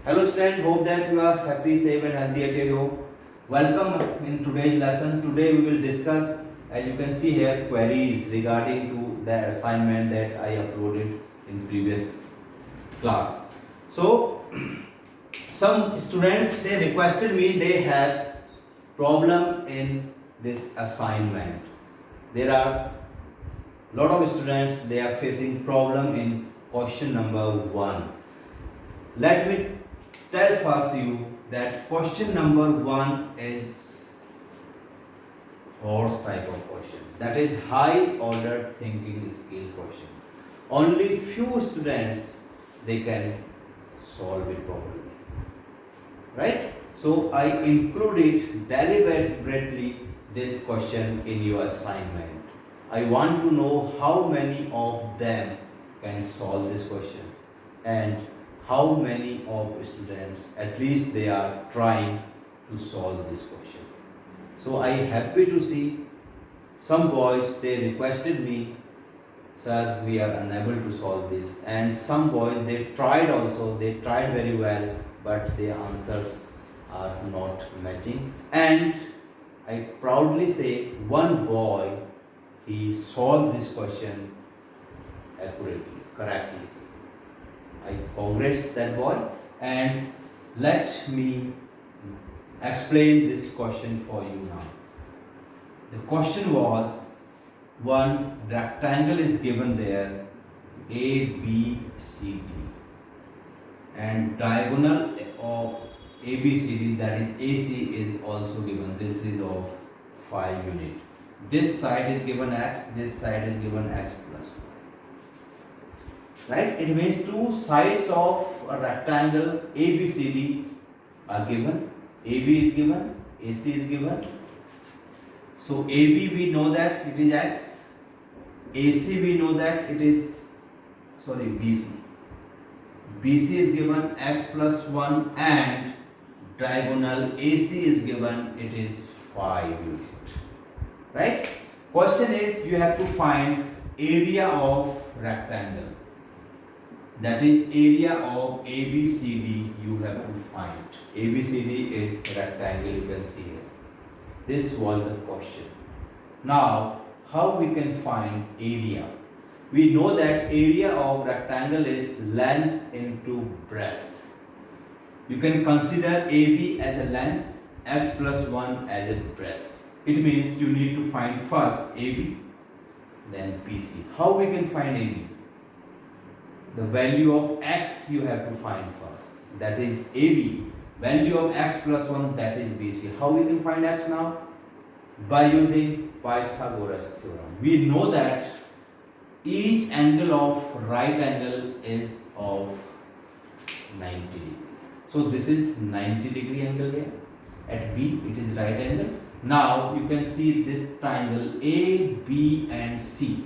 Hello students, hope that you are happy, safe and healthy at your home. Welcome in today's lesson. Today we will discuss, as you can see here, queries regarding to the assignment that I uploaded in previous class. So, some students, they requested me, they had problem in this assignment. There are lot of students, they are facing problem in question number 1. Let me tell first you that question number 1 is horse type of question. That is high order thinking skill question. Only few students they can solve it properly. Right? So I included deliberately this question in your assignment. I want to know how many of them can solve this question and how many of students at least they are trying to solve this question. So I happy to see some boys, they requested me, sir, we are unable to solve this, and some boys, they tried also, they tried very well, but their answers are not matching. And I proudly say one boy, he solved this question accurately, correctly. I congratulate that boy, and let me explain this question for you now. The question was, one rectangle is given there, A, B, C, D, and diagonal of A, B, C, D, that is AC, is also given. This is of 5 units. This side is given x, this side is given x plus 1. Right? It means two sides of a rectangle ABCD are given. AB is given, AC is given. So AB we know that it is x, AC we know that it is, BC. BC is given x plus 1 and diagonal AC is given, it is 5 units. Right? Question is, you have to find area of rectangle. That is area of ABCD you have to find. ABCD is rectangle, you can see here. This was the question. Now, how we can find area? We know that area of rectangle is length into breadth. You can consider AB as a length, x plus 1 as a breadth. It means you need to find first AB, then BC. How we can find AB? The value of x you have to find first. That is AB. Value of x plus 1, that is BC. How we can find x now? By using Pythagoras theorem. We know that each angle of right angle is of 90 degree. So this is 90 degree angle here. At B it is right angle. Now you can see this triangle A, B and C.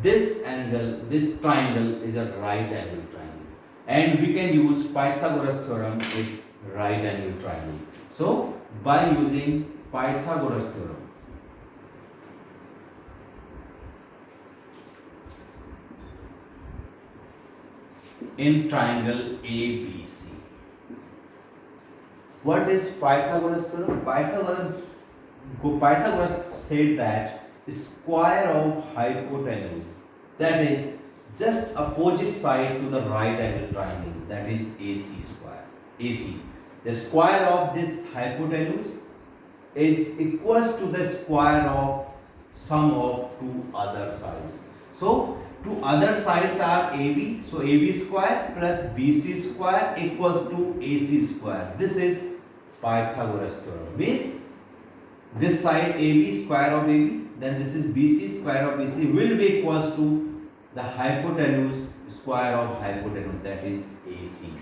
This angle, this triangle is a right angle triangle. And we can use Pythagoras theorem with right angle triangle. So by using Pythagoras theorem, in triangle ABC. What is Pythagoras theorem? Pythagoras said that square of hypotenuse, that is just opposite side to the right angle triangle, that is AC square. AC. The square of this hypotenuse is equals to the square of sum of two other sides. So two other sides are AB. So AB square plus BC square equals to AC square. This is Pythagoras theorem. Means this side AB, square of AB, then this is BC, square of BC will be equals to the hypotenuse, square of hypotenuse, that is AC.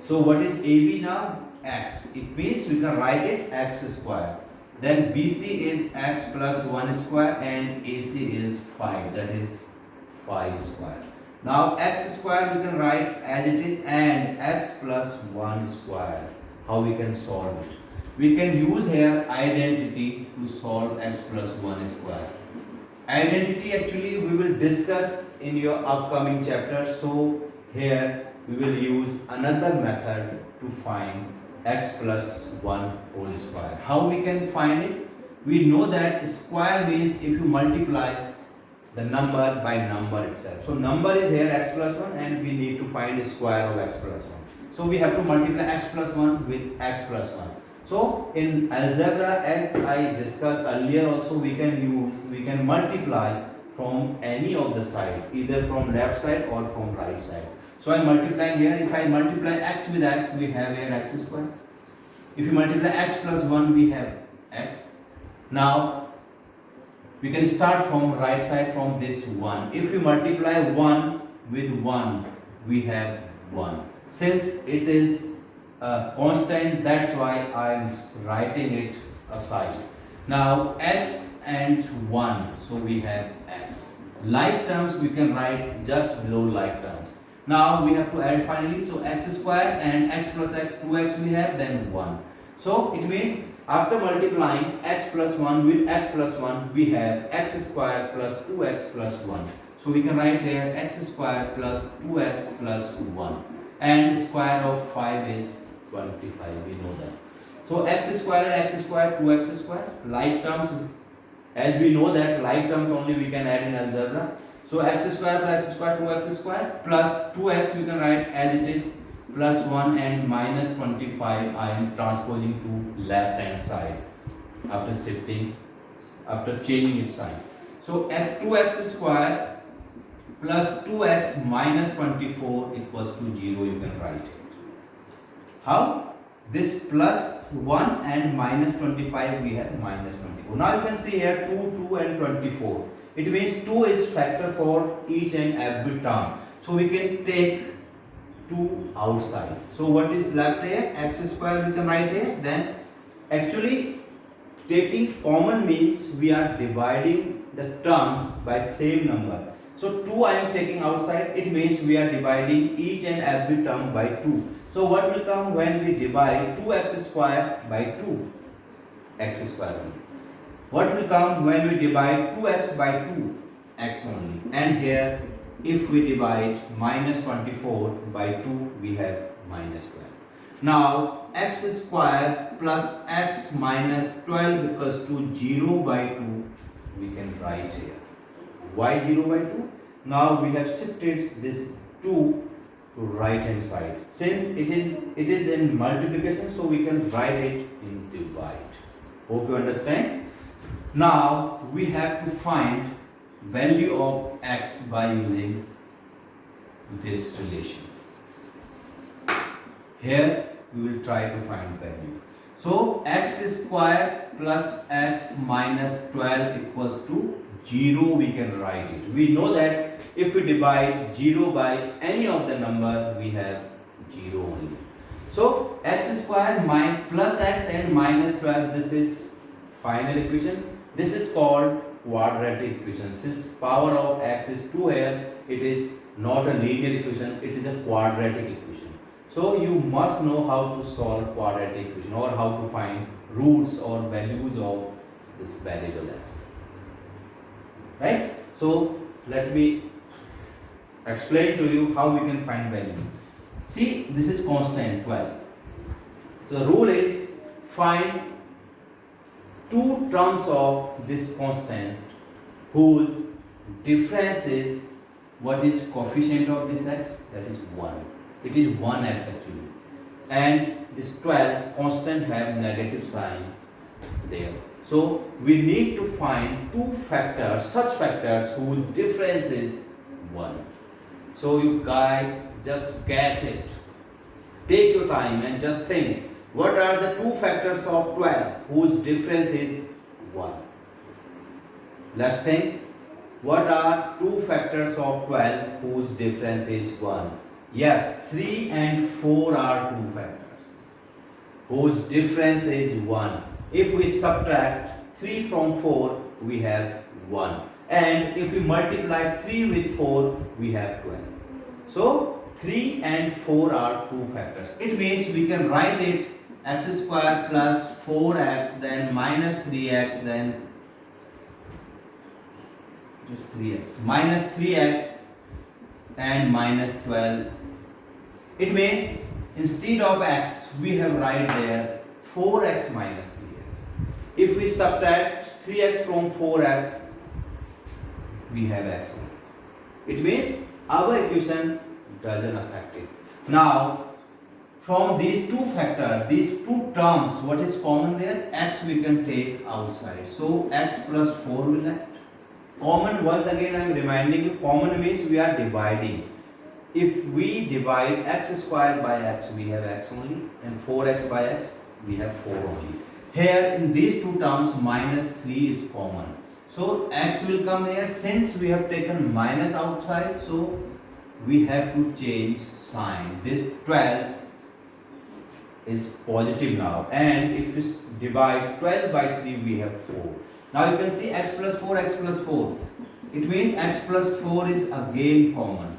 So what is AB now? X. It means we can write it x square. Then BC is x plus 1 square and AC is 5, that is 5 square. Now x square we can write as it is and x plus 1 square. How we can solve it? We can use here identity to solve x plus 1 square. Identity actually we will discuss in your upcoming chapter. So here we will use another method to find x plus 1 whole square. How we can find it? We know that square means if you multiply the number by number itself. So number is here x plus 1 and we need to find square of x plus 1. So we have to multiply x plus 1 with x plus 1. So in algebra, as I discussed earlier also, we can multiply from any of the side, either from left side or from right side. So I am multiplying here. If I multiply x with x, we have here x square. If you multiply x plus 1, we have x. Now we can start from right side from this 1. If we multiply 1 with 1, we have 1. Since it is constant, that's why I am writing it aside. Now x and 1, so we have x. Like terms we can write just below like terms. Now we have to add finally, so x square and x plus x, 2x we have, then 1. So it means after multiplying x plus 1 with x plus 1, we have x square plus 2x plus 1. So we can write here x square plus 2x plus 1. And square of 5 is 25, we know that. So x square and x square, 2x square, like terms, as we know that like terms only we can add in algebra. So x square plus x square, 2x square plus 2x we can write as it is, plus 1 and minus 25 I am transposing to left hand side after shifting, after changing its sign. So x 2x square plus 2x minus 24 equals to 0, you can write it. How? This plus 1 and minus 25 we have minus 24. Now you can see here 2, 2 and 24. It means 2 is factor for each and every term. So we can take 2 outside. So what is left here? X square we can write here. Then actually taking common means we are dividing the terms by same number. So 2 I am taking outside. It means we are dividing each and every term by 2. So what will come when we divide 2x square by 2? X square only. What will come when we divide 2x by 2? X only. And here if we divide minus 24 by 2, we have minus 12. Now x square plus x minus 12 equals to 0 by 2, we can write here. Why 0 by 2? Now we have shifted this 2 to right hand side. Since it is in multiplication, so we can write it in divide. Hope you understand. Now we have to find value of x by using this relation. Here we will try to find value. So x square plus x minus 12 equals to 0, we can write it. We know that if we divide 0 by any of the number, we have 0 only. So x square plus x and minus 12, this is final equation. This is called quadratic equation. Since power of x is 2 here, it is not a linear equation, it is a quadratic equation. So you must know how to solve quadratic equation or how to find roots or values of this variable x. Right? So let me explain to you how we can find value. See, this is constant 12. The rule is find two terms of this constant whose difference is, what is coefficient of this x? That is 1. It is 1x actually. And this 12 constant have negative sign there. So we need to find two factors, such factors whose difference is 1. So you guys just guess it. Take your time and just think, what are the two factors of 12 whose difference is 1? Let's think. What are two factors of 12 whose difference is 1? Yes, 3 and 4 are two factors whose difference is 1. If we subtract 3 from 4, we have 1. And if we multiply 3 with 4, we have 12. So 3 and 4 are two factors. It means we can write it x square plus 4x, then minus 3x, then just 3x, minus 3x and minus 12 It means instead of x, we have write there 4x minus 3x. If we subtract 3x from 4x, we have x only. It means our equation doesn't affect it. Now, from these two factors, these two terms, what is common there? X we can take outside. So, x plus 4 will left. Common, once again I am reminding you, common means we are dividing. If we divide x square by x, we have x only, and 4x by x, we have 4 only. Here in these two terms, minus 3 is common. So x will come here. Since we have taken minus outside, so we have to change sign. This 12 is positive now, and if we divide 12 by 3, we have 4. Now you can see x plus 4, x plus 4. It means x plus 4 is again common.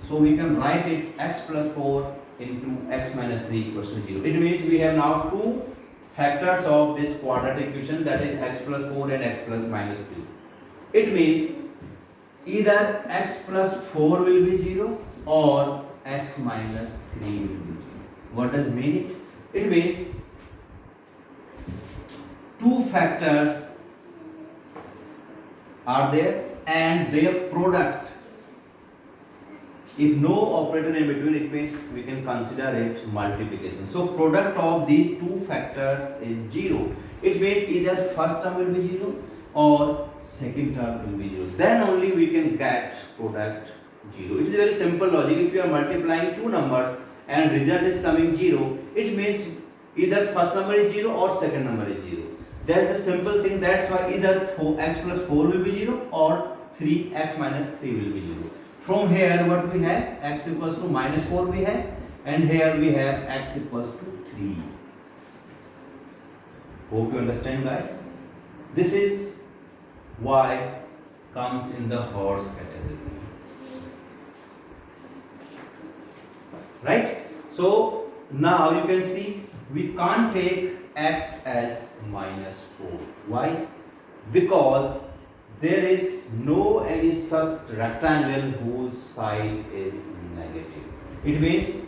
So we can write it x plus 4 into x minus 3 equals to 0. It means we have now two factors of this quadratic equation, that is x plus 4 and x plus minus 3. It means either x plus 4 will be 0 or x minus 3 will be 0. What does mean it? It means two factors are there and their product. If no operator in between, it means we can consider it multiplication. So product of these two factors is 0. It means either first term will be 0 or second term will be 0. Then only we can get product 0. It is very simple logic. If you are multiplying two numbers and result is coming 0, it means either first number is 0 or second number is 0. That's the simple thing. That's why either x plus 4 will be 0 or 3x minus 3 will be 0. From here what we have, x equals to minus 4 we have, and here we have x equals to 3. Hope you understand, guys. This is y comes in the horse category. Right? So now you can see we can't take x as minus 4. Why? Because there is no any such rectangle whose side is negative. It means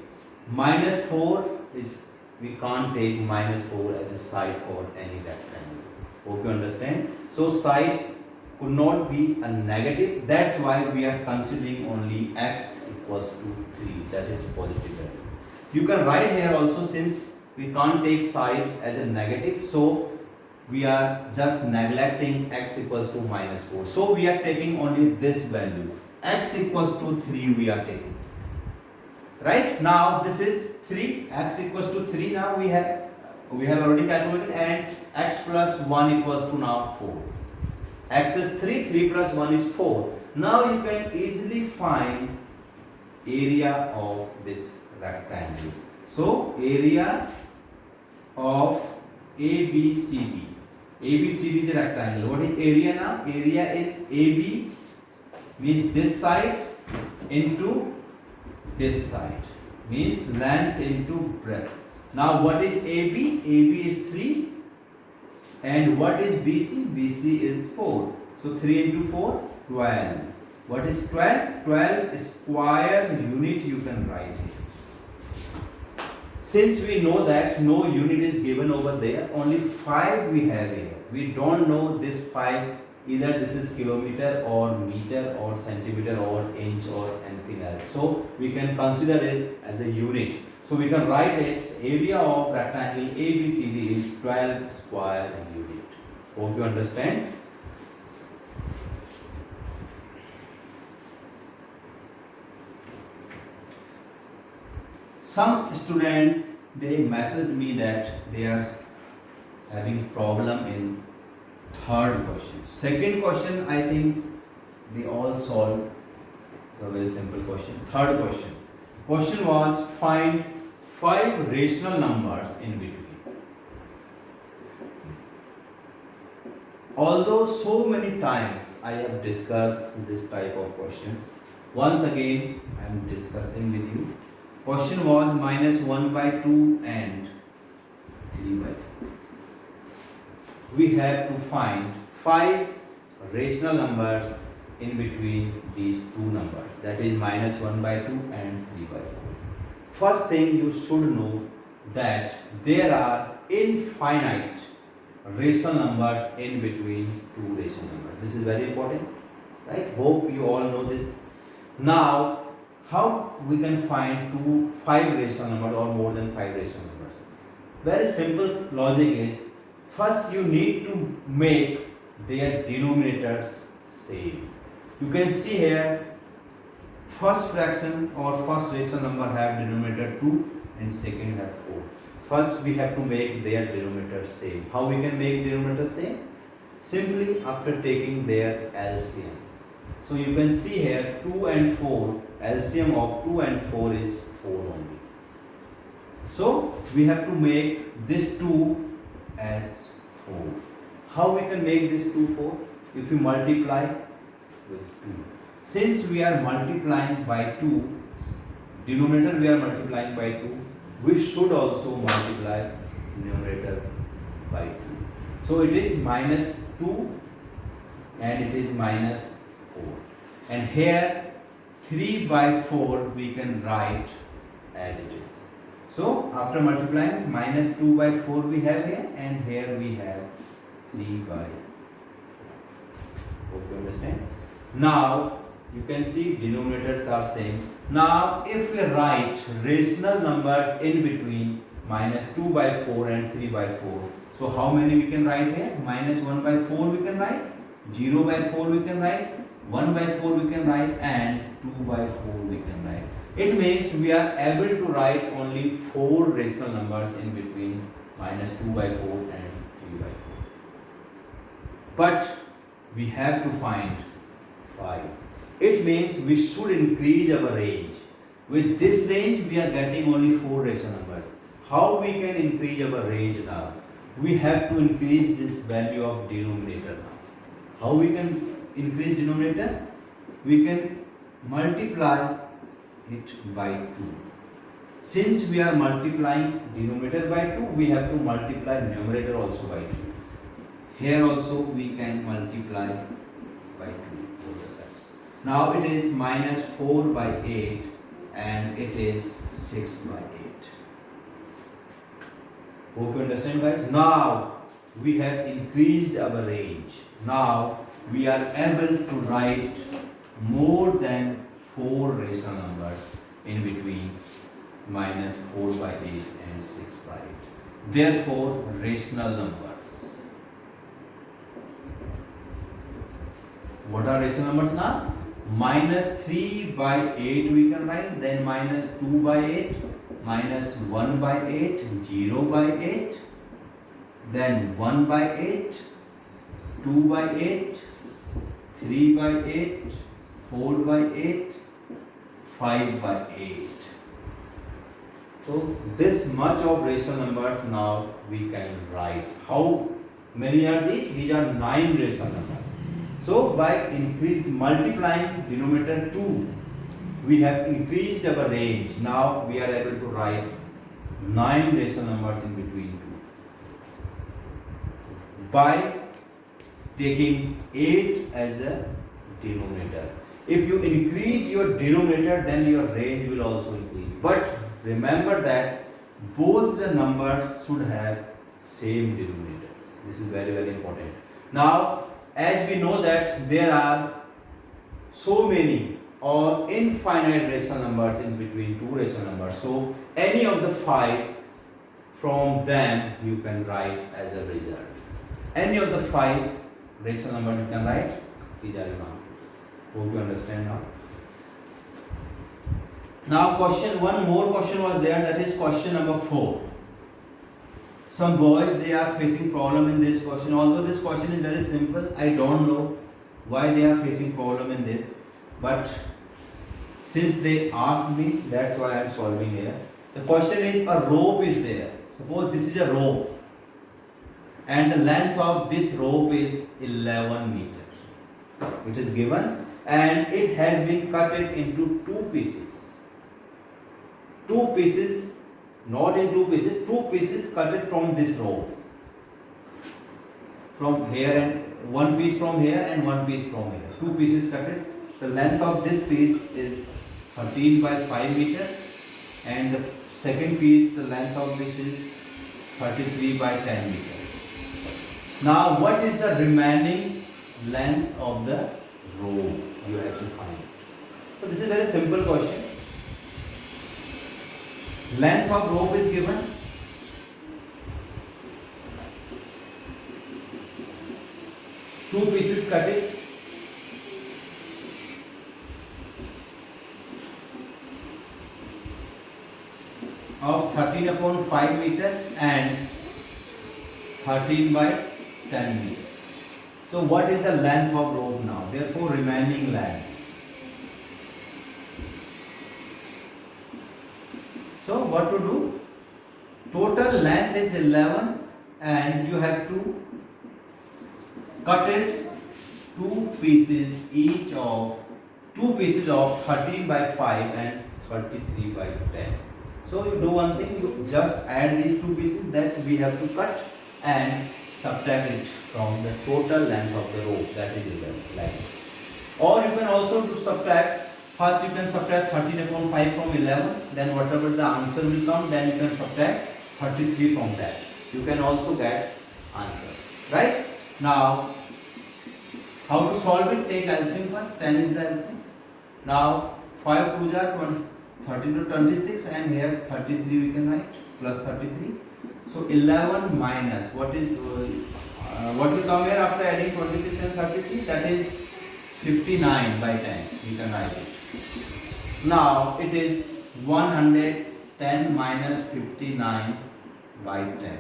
minus 4 is, we can't take minus 4 as a side for any rectangle. Hope you understand. So side could not be a negative. That's why we are considering only x equals to 3. That is positive value. You can write here also, since we can't take side as a negative, so we are just neglecting x equals to minus 4. So we are taking only this value. X equals to 3 we are taking. Right? Now this is 3. X equals to 3 now we have already calculated, and x plus 1 equals to now 4. X is 3, 3 plus 1 is 4. Now you can easily find area of this rectangle. So area of ABCD. ABCD is a rectangle. What is area now? Area is AB means this side into this side, means length into breadth. Now what is AB? AB is 3, and what is BC? BC is 4. So 3 into 4, 12. What is 12? 12 square unit you can write it. Since we know that no unit is given over there, only 5 we have here. We don't know this 5, either this is kilometer or meter or centimeter or inch or anything else. So we can consider it as a unit. So we can write it, area of rectangle ABCD is 12 square unit. Hope you understand. Some students, they messaged me that they are having problem in third question. Second question, I think they all solved. It's a very simple question. Third question. Question was, find 5 rational numbers in between. Although so many times I have discussed this type of questions, once again I am discussing with you. Question was minus 1 by 2 and 3 by 4. We have to find 5 rational numbers in between these two numbers, that is minus 1 by 2 and 3 by 4. first thing you should know that there are infinite rational numbers in between two rational numbers. This is very important, right? Hope you all know this. Now, how we can find five rational numbers or more than five rational numbers? Very simple logic is, first you need to make their denominators same. You can see here, first fraction or first rational number have denominator 2 and second have 4. First we have to make their denominator same. How we can make denominator same? Simply after taking their LCMs. So you can see here 2 and 4, LCM of 2 and 4 is 4 only. So we have to make this 2 as 4. How we can make this 2 4? If we multiply with 2. Since we are multiplying by 2, denominator we are multiplying by 2, we should also multiply numerator by 2. So it is minus 2 and it is minus 4. And here 3 by 4 we can write as it is. So after multiplying, minus 2 by 4 we have here, and here we have 3 by 4. Hope you understand. Now you can see denominators are same. Now if we write rational numbers in between minus 2 by 4 and 3 by 4, so how many we can write here? Minus 1 by 4 we can write, 0 by 4 we can write, 1 by 4 we can write, and 2 by 4 we can write. It means we are able to write only 4 rational numbers in between minus 2 by 4 and 3 by 4. But we have to find 5. It means we should increase our range. With this range we are getting only 4 rational numbers. How we can increase our range now? We have to increase this value of denominator now. How we can increase denominator? We can multiply it by 2. Since we are multiplying denominator by 2, we have to multiply numerator also by 2. Here also we can multiply by 2 both the sides. Now it is minus 4 by 8 and it is 6 by 8. Hope you understand, guys. Now we have increased our range. Now we are able to write more than 4 rational numbers in between minus 4 by 8 and 6 by 8. Therefore, rational numbers. What are rational numbers now? Minus 3 by 8 we can write, then minus 2 by 8, minus 1 by 8, 0 by 8, then 1 by 8, 2 by 8, 3 by 8, 4 by 8, 5 by 8. So this much of rational numbers now we can write. How many are these? These are 9 rational numbers. So by multiplying denominator 2, we have increased our range. Now we are able to write 9 rational numbers in between 2. By taking 8 as a denominator. If you increase your denominator, then your range will also increase. But remember that both the numbers should have same denominators. This is very, very important. Now, as we know that there are so many or infinite rational numbers in between 2 rational numbers. So, any of the 5 from them you can write as a result. Any of the 5 rational numbers you can write. These are your answers. Hope you understand now. Now one more question was there, that is question number 4. Some boys, they are facing problem in this question. Although this question is very simple, I don't know why they are facing problem in this. But since they asked me, that's why I am solving here. The question is, a rope is there. Suppose this is a rope. And the length of this rope is 11 meters, which is given. And it has been cut into 2 pieces. 2 pieces, not in 2 pieces, 2 pieces cut it from this rope. From here, and 1 piece from here and 1 piece from here. 2 pieces cut it. The length of this piece is 13 by 5 meters and the second piece, the length of this is 33 by 10 meter. Now what is the remaining length of the rope? You have to find. So this is a very simple question. Length of rope is given. Two pieces cut it. Of 13/5 meter and 13 by 10 meter. So what is the length of rope now? Therefore remaining length. So what to do? Total length is 11 and you have to cut it two pieces each of 13 by 5 and 33 by 10. So you do one thing, you just add these two pieces that we have to cut and subtract it from the total length of the rope, that is 11 length. Or you can also do subtract. First you can subtract 13/5 from 11, then whatever the answer will come, then you can subtract 33 from that. You can also get answer. Right? Now, how to solve it? Take LCM first. 10 is the LCM. Now, 5 2s are 13 to 26 and here 33 we can write plus 33. So 11 minus what will come here after adding 26 and 33? That is 59 by 10. We can write it. Now it is 110 minus 59 by 10.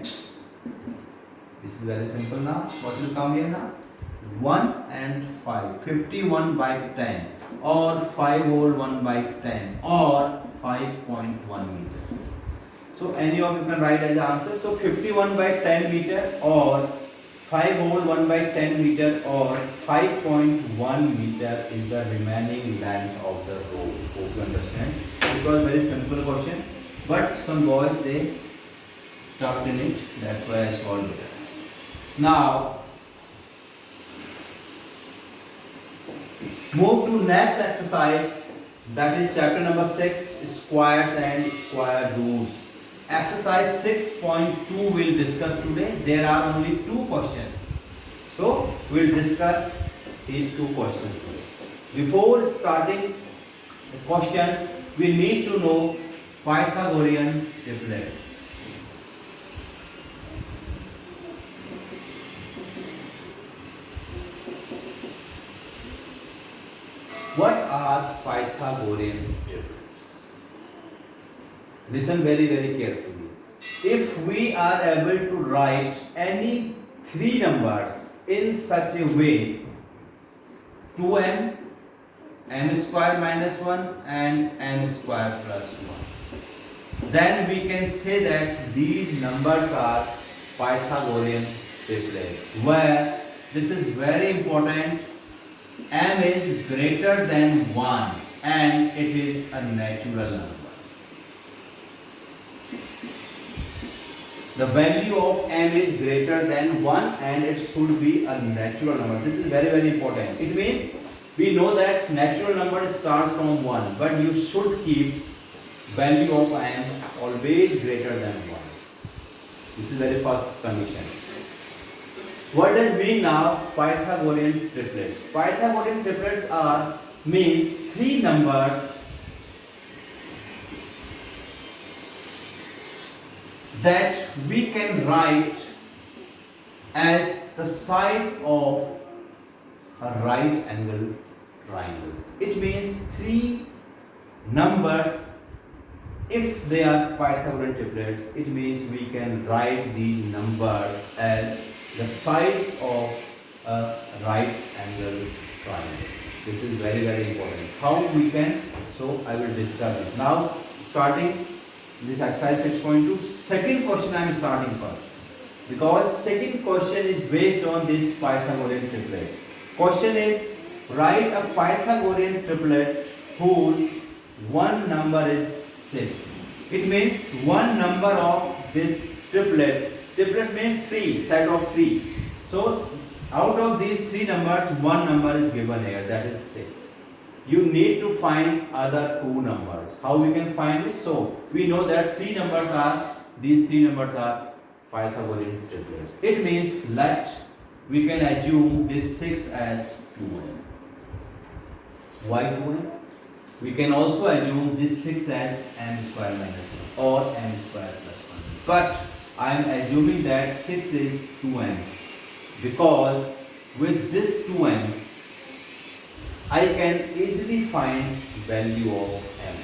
This is very simple now. What will come here now? 1 and 5. 51 by 10 or 5 whole 1 by 10 or 5.1 meter. So any of you can write as answer. So 51 by 10 meter or 5 whole 1 by 10 meter or 5.1 meter is the remaining length of the rope. Hope you understand. This was a very simple question, but some boys they stuck in it. That's why I solved it. Now move to next exercise, that is chapter number 6, squares and square roots. Exercise 6.2 we'll discuss today. There are only 2 questions. So we'll discuss these 2 questions today. Before starting the questions, we need to know Pythagorean triplets. What are Pythagorean triplets? Listen very carefully. If we are able to write any 3 numbers in such a way, 2n, n square minus 1 and n square plus 1, then we can say that these numbers are Pythagorean triplets, where this is very important. M is greater than 1 and it is a natural number. The value of M is greater than 1 and it should be a natural number. This is very important. It means we know that natural number starts from 1, but you should keep value of M always greater than 1. This is very first condition. What does mean now Pythagorean triplets? Pythagorean triplets means 3 numbers that we can write as the side of a right angle triangle. It means 3 numbers, if they are Pythagorean triplets, it means we can write these numbers as the sides of a right angle triangle. This is very important. How we can? So I will discuss it. Now starting this exercise 6.2, second question I am starting first, because second question is based on this Pythagorean triplet. Question is, write a Pythagorean triplet whose one number is 6. It means one number of this triplet. Triplet means 3, set of 3. So out of these 3 numbers, one number is given here, that is 6. you need to find other two numbers. How we can find it? So we know that these three numbers are Pythagorean triplets. It means we can assume this 6 as 2n. Why 2n? We can also assume this 6 as m square minus 1 or m square plus 1. But I am assuming that 6 is 2n because with this 2n I can easily find value of m.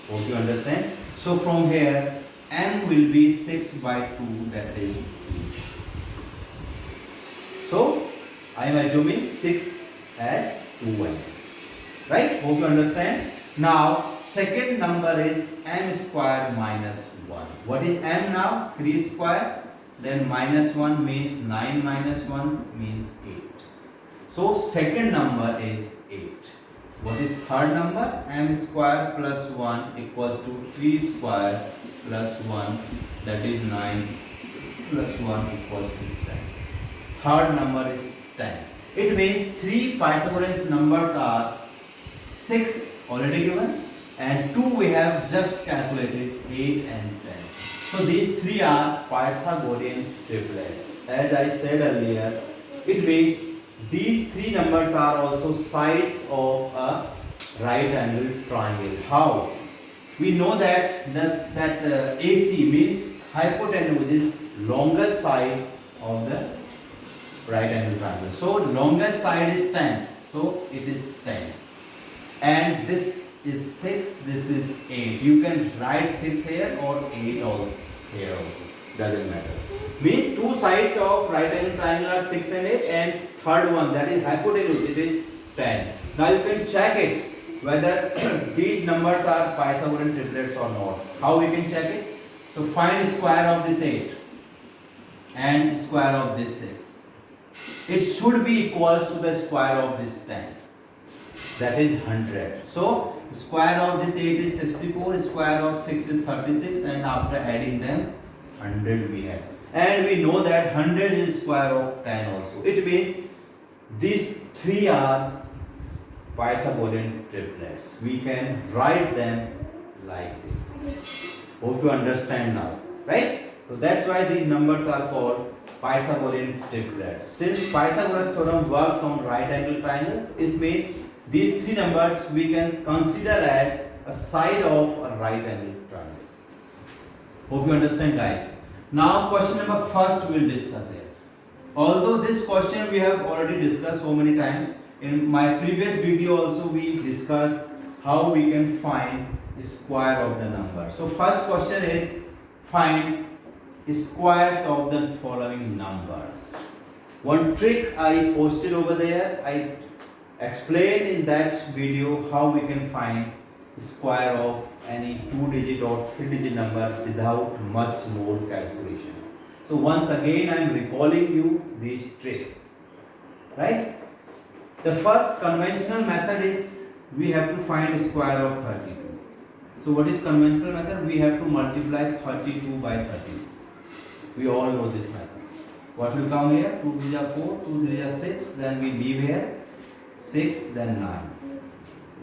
Hope you understand. So from here m will be 6 by 2, that is 3. So I am assuming 6 as 2n. Right? Hope you understand. Now second number is m square minus 1. What is m now? 3 square. Then minus 1 means 9 minus 1 means 8. So second number is 8. What is third number? M square plus 1 equals to 3 square plus 1, that is 9 plus 1 equals to 10. Third number is 10. It means three Pythagorean numbers are 6 already given and 2 we have just calculated, 8 and 10. So these three are Pythagorean triplets. As I said earlier, it means these three numbers are also sides of a right angled triangle. How? We know that AC means hypotenuse is longest side of the right angled triangle. So longest side is 10. So it is 10. And this is 6, this is 8. You can write 6 here or 8 or here also. Doesn't matter. Means two sides of right angled triangle are 6 and 8 and third one, that is hypotenuse, it is 10. Now you can check it whether these numbers are Pythagorean triplets or not. How we can check it? So find square of this 8 and square of this 6. It should be equal to the square of this 10. That is 100. So square of this 8 is 64, square of 6 is 36, and after adding them 100 we have. And we know that 100 is square of 10 also. It means these three are Pythagorean triplets. We can write them like this. Hope you understand now, right? So that's why these numbers are called Pythagorean triplets. Since Pythagoras theorem works on right angle triangle, it means these three numbers we can consider as a side of a right angle triangle. Hope you understand, guys. Now question number first we will discuss here. Although this question we have already discussed so many times, in my previous video also we discussed how we can find the square of the number. So first question is find squares of the following numbers. One trick I posted over there, I explained in that video how we can find square of any 2-digit or 3-digit number without much more calculation. So once again I am recalling you these tricks, right? The first conventional method is we have to find square of 32. So what is conventional method? We have to multiply 32 by 32. We all know this method. What will come here? 2 3 are 4, 2 3 are 6, then we leave here 6, then 9.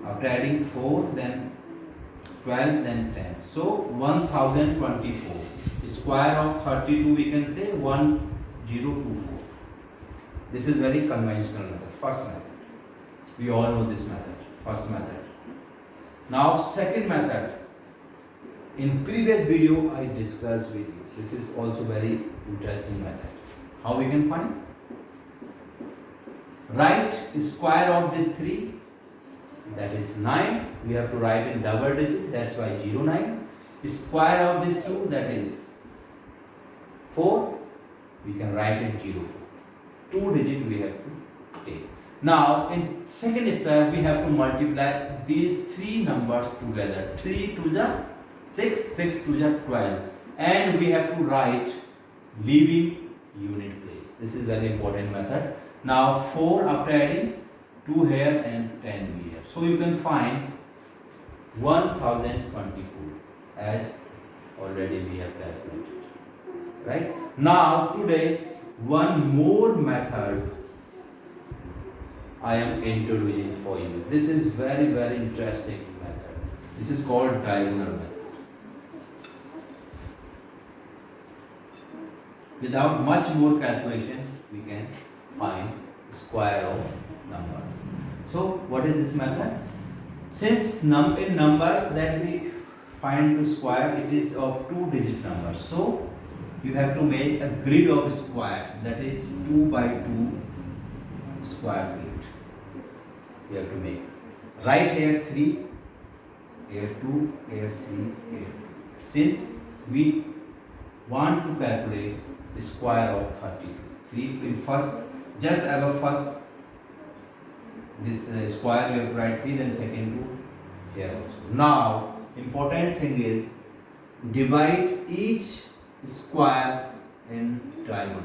After adding 4, then 12, then 10. So 1024. Square of 32 we can say 1024. This is very conventional method, first method. We all know this method, first method. Now second method. In previous video I discussed with you. This is also very interesting method. How we can find? Write square of this 3, that is 9. We have to write in double digit, that's why 09. Square of this 2, that is 4. We can write it 04. 2 digit we have to take. Now in second step we have to multiply these three numbers together. 3 to the 6, 6 to the 12. And we have to write leaving unit place. This is very important method. Now 4 after adding 2 here and 10 here. So you can find 1024 as already we have calculated. Right? Now today one more method I am introducing for you. This is very interesting method. This is called diagonal method. Without much more calculation, we can find square of numbers. So what is this method? Since in numbers that we find to square, it is of 2-digit numbers. So you have to make a grid of squares, that is 2 by 2 square grid. You have to make. Right here 3, here 2, here 3, here 2. Since we want to calculate the square of 32. 3 in first, just above first this square we have to write 3, then second 2 here also. Now important thing is divide each square in diagonal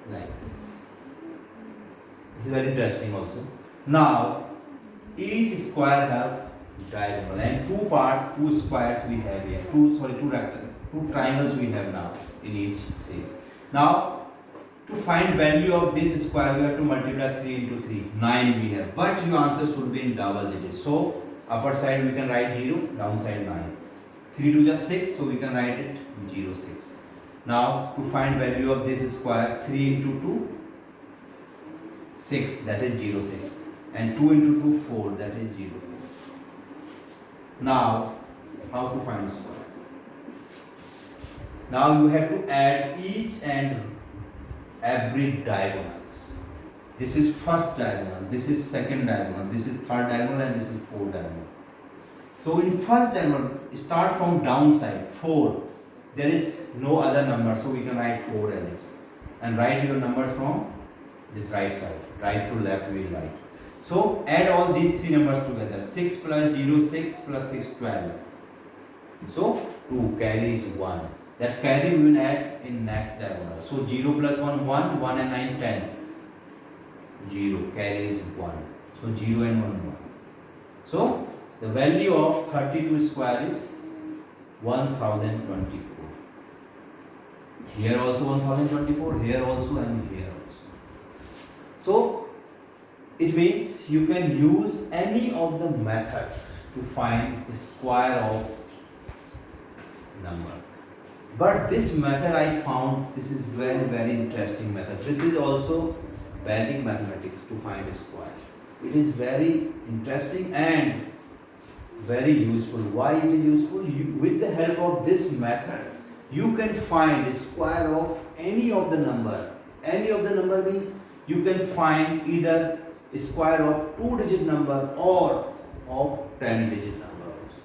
like this. This is very interesting also. Now each square have diagonal and two squares we have here. Two triangles we have now in each shape. Now to find value of this square we have to multiply 3 into 3. 9 we have. But your answer should be in double digits. So upper side we can write 0, downside 9. 3 to just 6, so we can write it 0, 6. Now to find value of this square, 3 into 2, 6, that is 0, 6. And 2 into 2, 4, that is 0, 4. Now how to find square? Now you have to add each and every diagonals. This is first diagonal, this is second diagonal, this is third diagonal, and this is fourth diagonal. So in first diagonal, start from downside 4. There is no other number, so we can write 4 as it. And write your numbers from this right side, right to left we will write. So add all these three numbers together. 6 plus 0, 6 plus 6, 12. So 2 carries 1. That carry we will add in next diagonal. So 0 plus 1, 1, 1 and 9, 10. 0 carries 1. So 0 and 1, 1. So the value of 32 square is 1024. Here also 1024, here also, and here also. So it means you can use any of the method to find the square of number. But this method I found, this is very interesting method. This is also Vedic mathematics to find a square. It is very interesting and very useful. Why it is useful? With the help of this method, you can find the square of any of the number. Any of the number means you can find either a square of 2-digit number or of 10-digit number also.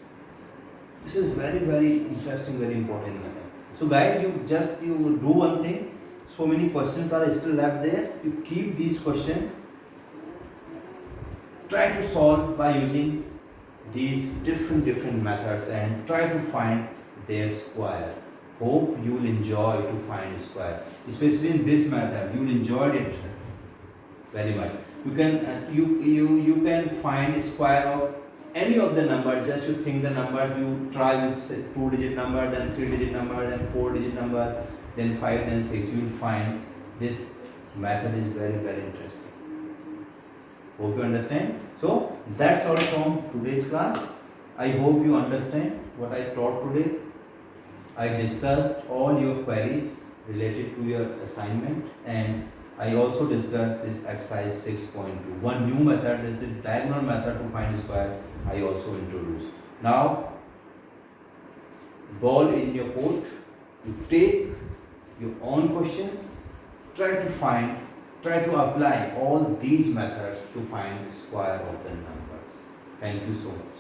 This is very interesting, very important method. So guys, you do one thing. So many questions are still left there. You keep these questions. Try to solve by using these different methods and try to find their square. Hope you will enjoy to find square. Especially in this method, you will enjoy it very much. You can you can find square of any of the numbers. Just you think the numbers, you try with 2-digit number, then 3-digit number, then 4-digit number, then 5, then 6. You will find this method is very interesting. Hope you understand. So that's all from today's class. I hope you understand what I taught today. I discussed all your queries related to your assignment, and I also discussed this exercise 6.2. One new method is the diagonal method to find square. I also introduced. Now, ball in your court. You take your own questions. Try to apply all these methods to find the square of the numbers. Thank you so much.